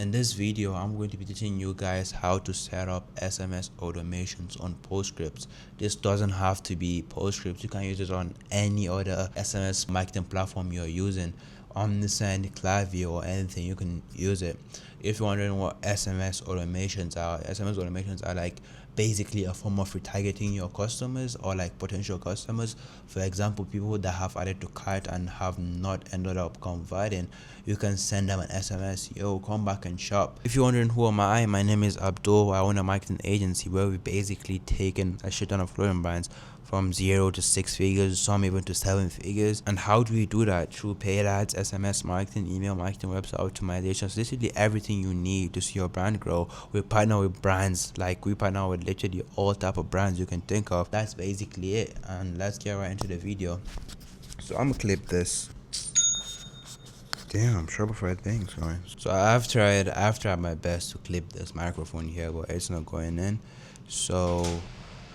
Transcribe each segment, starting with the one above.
In this video, I'm going to be teaching you guys how to set up SMS automations on Postscripts. This doesn't have to be Postscripts. You can use it on any other SMS marketing platform you're using. Omnisend, Klaviyo, or anything, you can use it. If you're wondering what SMS automations are like basically a form of retargeting your customers or like potential customers. For example, people that have added to cart and have not ended up converting, you can send them an SMS, yo, come back and shop. If you're wondering who am I, my name is Abdul. I own a marketing agency where we basically taken a shit ton of clothing brands from 0 to 6 figures, some even to 7 figures. And how do we do that? Through paid ads, SMS marketing, email marketing, website optimizations, literally everything you need to see your brand grow. We partner with brands, like we partner with literally all type of brands you can think of. That's basically it, and let's get right into the video. So I'm gonna clip this. Damn, Shopify thing, sorry. So I've tried my best to clip this microphone here, but it's not going in. So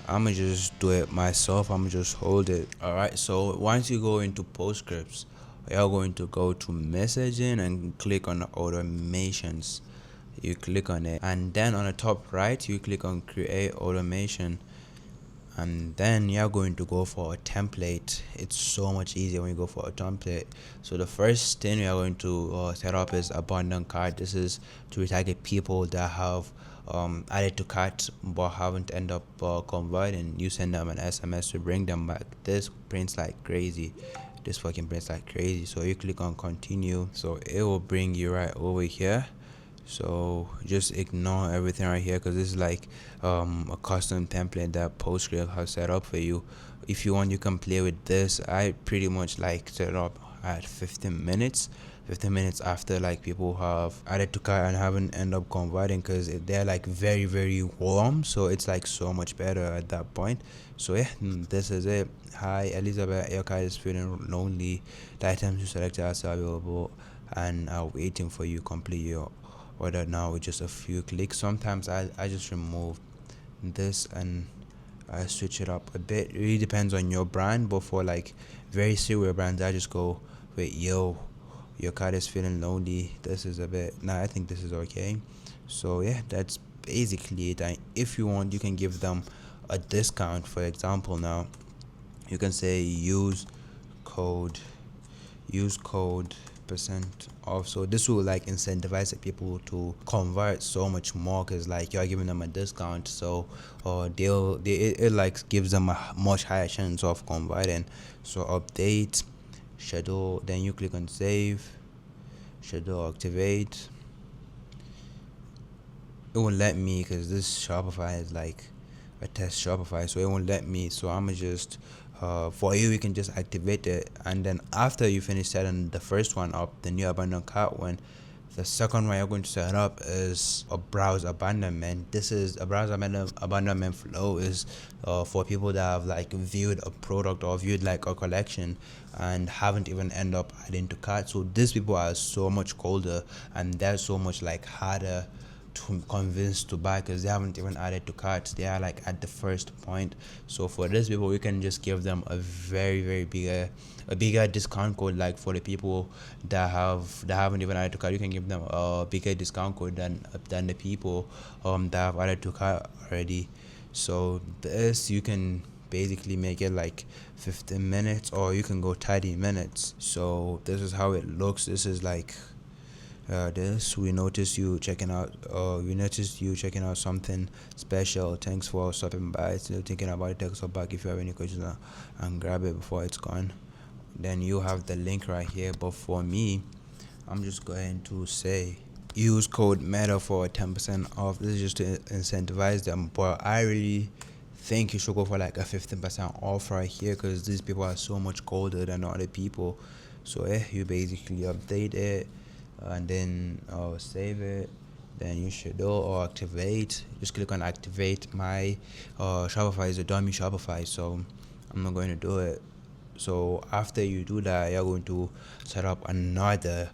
I'ma just do it myself. I'ma just hold it. Alright, so once you go into Postscripts, you're going to go to messaging and click on automations. You click on it, and then on the top right you click on create automation, and then you're going to go for a template. It's so much easier when you go for a template. So the first thing we are going to set up is abandoned cart. This is to retarget people that have added to cart but haven't end up converting. You send them an SMS to bring them back. This prints like crazy. This fucking prints like crazy. So you click on continue, so it will bring you right over here. So just ignore everything right here because this is like a custom template that Postscript has set up for you. If you want, you can play with this. I pretty much like set it up at 15 minutes after like people have added to cart and haven't end up converting, because they're like very warm, so it's like so much better at that point. So yeah, this is it. Hi Elizabeth, your card is feeling lonely. The items you selected are still available and are waiting for you. Complete your order now with just a few clicks. Sometimes I just remove this and I switch it up a bit. It really depends on your brand, but for like very serious brands, I just go with yo, your card is feeling lonely. This is a bit, nah, I think this is okay. So yeah, that's basically it. And if you want, you can give them a discount. For example, now you can say use code percent off. So this will like incentivize the people to convert so much more, because like you're giving them a discount, so it like gives them a much higher chance of converting. So update, schedule, then you click on save, schedule, activate. It won't let me because this Shopify is like a test Shopify, so it won't let me. So I'm gonna just for you can just activate it, and then after you finish setting the first one up, the new abandoned cart one, the second one you're going to set up is a browse abandonment. This is a browse abandonment flow is for people that have like viewed a product or viewed like a collection and haven't even end up adding to cart. So these people are so much colder and they're so much like harder to convince to buy because they haven't even added to carts. They are like at the first point. So for these people, we can just give them a very bigger discount code. Like for the people that haven't even added to cart, you can give them a bigger discount code than the people that have added to cart already. So this, you can basically make it like 15 minutes or you can go 30 minutes. So this is how it looks. This is like we noticed you checking out something special. Thanks for stopping by. Still thinking about it, text us back if you have any questions and grab it before it's gone. Then you have the link right here, but for me, I'm just going to say use code META for 10% off. This is just to incentivize them, but I really think you should go for like a 15% off right here because these people are so much colder than other people. So yeah, you basically update it and then save it, then you schedule or activate. Just click on activate. My Shopify is a dummy Shopify, so I'm not going to do it. So after you do that, you're going to set up another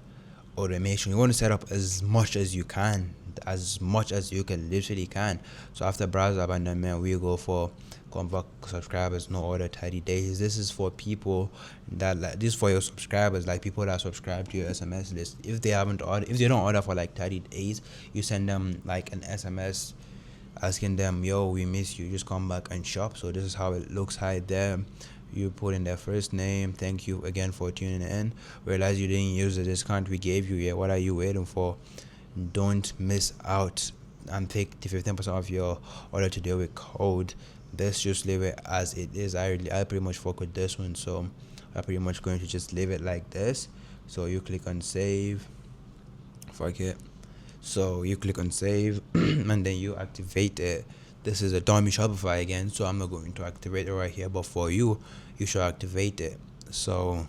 automation. You want to set up as much as you can. as much as you can literally can. So after browser abandonment, we go for convert subscribers, no order 30 days. This is for people that like this is for your subscribers, like people that subscribe to your SMS list. If they haven't ordered, if they don't order for like 30 days, you send them like an SMS asking them, yo, we miss you, just come back and shop. So this is how it looks right there. You put in their first name, thank you again for tuning in, realize you didn't use the discount we gave you yet, what are you waiting for? Don't miss out and take the 15% off your order today with code. This, just leave it as it is. I pretty much fuck with this one, so I'm pretty much going to just leave it like this. So you click on save, fuck it. So you click on save and then you activate it. This is a dummy Shopify again, so I'm not going to activate it right here, but for you, you should activate it. So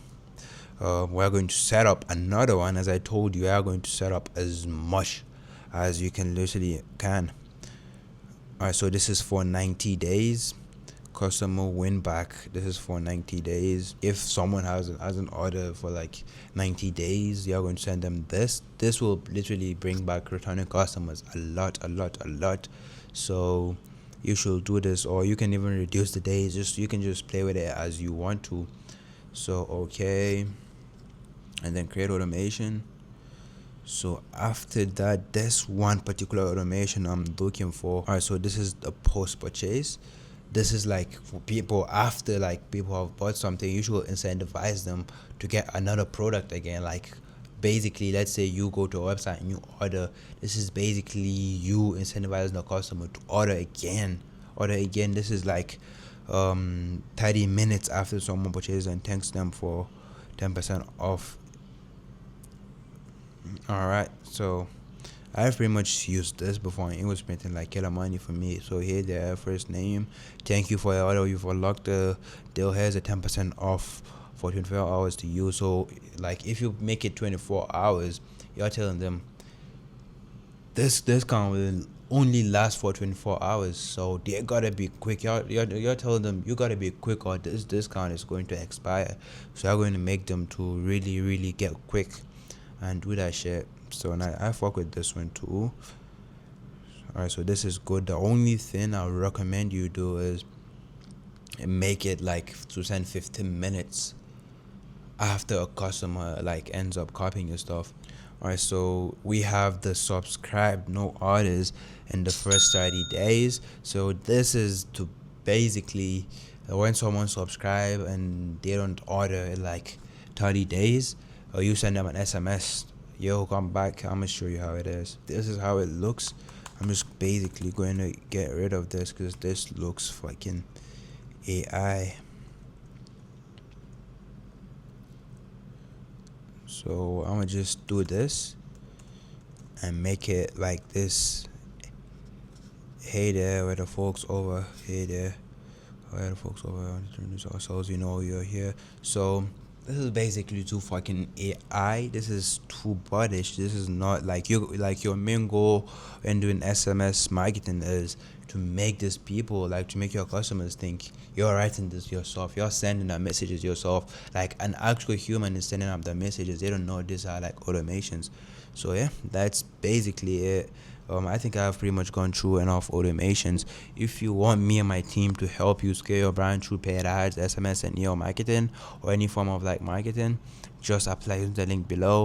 we're going to set up another one. As I told you, we are going to set up as much as you can literally can. Alright, so this is for 90 days. Customer win back. This is for 90 days. If someone has an order for like 90 days, you're going to send them this. This will literally bring back returning customers a lot. So you should do this, or you can even reduce the days. You can just play with it as you want to. So okay, and then create automation. So after that, there's one particular automation I'm looking for. Alright, so this is the post purchase. This is like for people after like people have bought something, you should incentivize them to get another product again. Like basically, let's say you go to a website and you order. This is basically you incentivizing the customer to order again. This is like 30 minutes after someone purchases and thanks them for 10% off. Alright, so I've pretty much used this before and it was spending like killer money for me. So here their first name, thank you for your order, you've unlocked the deal. Here's a 10% off for 24 hours to use. So like if you make it 24 hours, you're telling them this discount will only last for 24 hours, so they gotta be quick. You're telling them you gotta be quick or this discount is going to expire. So you're going to make them to really get quick and do that shit. So now I fuck with this one too. Alright, so this is good. The only thing I would recommend you do is make it like to send 15 minutes after a customer like ends up copying your stuff. Alright, so we have the subscribe no orders in the first 30 days. So this is to basically when someone subscribe and they don't order in like 30 days, or you send them an SMS, yo, come back, I'm gonna show you how it is. This is how it looks. I'm just basically going to get rid of this because this looks fucking AI. So I'm gonna just do this and make it like this. Hey there, where the folks over? Hey there, where the folks over? Introduce ourselves, you know you're here. So this is basically too fucking AI. This is too buddish. This is not like your main goal when doing SMS marketing is to make these people, like to make your customers think you're writing this yourself, you're sending the messages yourself, like an actual human is sending up the messages. They don't know these are like automations. So yeah, that's basically it. I think I've pretty much gone through enough automations. If you want me and my team to help you scale your brand through paid ads, SMS, and email marketing, or any form of like marketing, just apply using the link below.